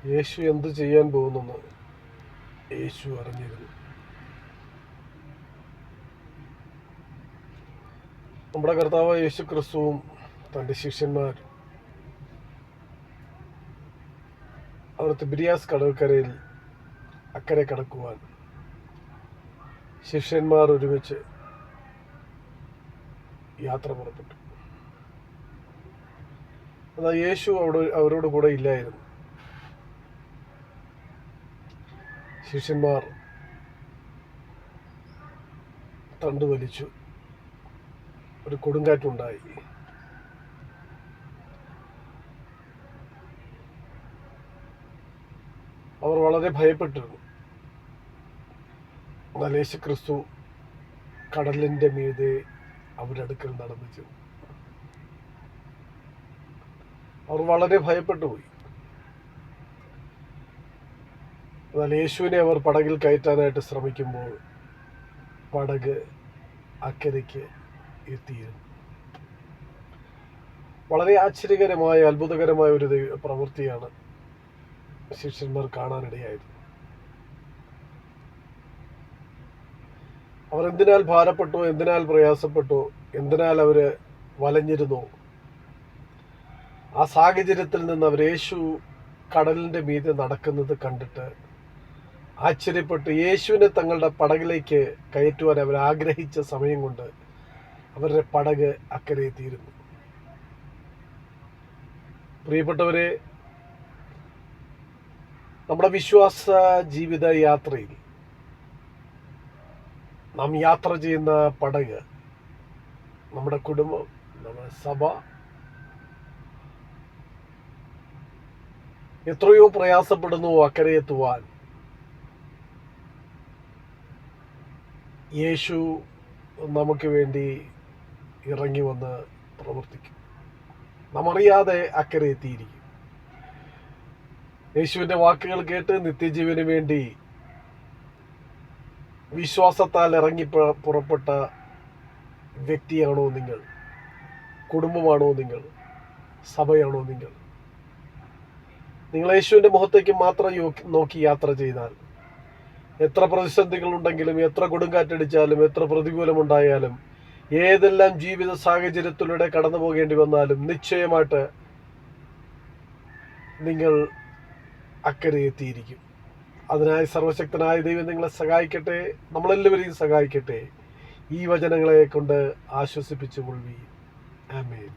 യേശു എന്തു ചെയ്യാൻ പോകുന്നെന്ന് യേശു അറിഞ്ഞിരുന്നു. നമ്മുടെ കർത്താവ് യേശു ക്രിസ്തുവും തൻ്റെ ശിഷ്യന്മാർ അവർ തിബിരിയാസ് കടൽക്കരയിൽ അക്കരെ കടക്കുവാൻ ശിഷ്യന്മാർ ഒരുമിച്ച് യാത്ര പുറപ്പെട്ടു. എന്നാൽ യേശു അവരോട് കൂടെ ഇല്ലായിരുന്നു. ശിഷ്യന്മാർ തണ്ടു വലിച്ചു. ഒരു കൊടുങ്കാറ്റുണ്ടായി. അവർ വളരെ ഭയപ്പെട്ടിരുന്നു. എന്നാൽ യേശു ക്രിസ്തു കടലിൻ്റെ മീതെ അവരുടെ അടുക്കൽ നടന്നു ചെന്നു. അവർ വളരെ ഭയപ്പെട്ടു പോയി. എന്നാൽ യേശുവിനെ അവർ പടകിൽ കയറ്റാനായിട്ട് ശ്രമിക്കുമ്പോൾ പടക് അക്കരയ്ക്ക് എത്തിയിരുന്നു. വളരെ ആശ്ചര്യകരമായ അത്ഭുതകരമായ ഒരു പ്രവൃത്തിയാണ് ശിഷ്യന്മാർ കാണാനിടയായത്. അവർ എന്തിനാൽ ഭാരപ്പെട്ടോ, എന്തിനാൽ പ്രയാസപ്പെട്ടോ, എന്തിനാൽ അവര് വലഞ്ഞിരുന്നോ, ആ സാഹചര്യത്തിൽ നിന്ന് അവർ യേശു കടലിന്റെ മീതെ നടക്കുന്നത് കണ്ടിട്ട് ആശ്ചര്യപ്പെട്ട് യേശുവിനെ തങ്ങളുടെ പടകിലേക്ക് കയറ്റുവാൻ അവർ ആഗ്രഹിച്ച സമയം കൊണ്ട് അവരുടെ പടക് അക്കരെ എത്തിയിരുന്നു. പ്രിയപ്പെട്ടവരെ, നമ്മുടെ വിശ്വാസ ജീവിത യാത്രയിൽ നാം യാത്ര ചെയ്യുന്ന പടക് നമ്മുടെ കുടുംബം, നമ്മുടെ സഭ എത്രയോ പ്രയാസപ്പെടുന്നു അക്കരെ എത്തുവാൻ. യേശു നമുക്ക് വേണ്ടി ഇറങ്ങി വന്ന് പ്രവർത്തിക്കും. നാം അറിയാതെ അക്കരെ എത്തിയിരിക്കും. യേശുവിൻ്റെ വാക്കുകൾ കേട്ട് നിത്യജീവന് വേണ്ടി വിശ്വാസത്താൽ ഇറങ്ങി പുറപ്പെട്ട വ്യക്തിയാണോ നിങ്ങൾ? കുടുംബമാണോ നിങ്ങൾ? സഭയാണോ നിങ്ങൾ? നിങ്ങൾ യേശുവിൻ്റെ മുഖത്തേക്ക് മാത്രം നോക്കി യാത്ര ചെയ്താൽ എത്ര പ്രതിസന്ധികളുണ്ടെങ്കിലും, എത്ര കൊടുങ്കാറ്റടിച്ചാലും, എത്ര പ്രതികൂലമുണ്ടായാലും, ഏതെല്ലാം ജീവിത സാഹചര്യത്തിലൂടെ കടന്നു പോകേണ്ടി വന്നാലും നിശ്ചയമായിട്ട് നിങ്ങൾ അക്കരെ എത്തിയിരിക്കും. അതിനായി സർവശക്തനായ ദൈവം നിങ്ങളെ സഹായിക്കട്ടെ, നമ്മളെല്ലാവരെയും സഹായിക്കട്ടെ. ഈ വചനങ്ങളെ കൊണ്ട് ആശ്വസിപ്പിച്ചു കൊള്ളുവീൻ. ആമേൻ.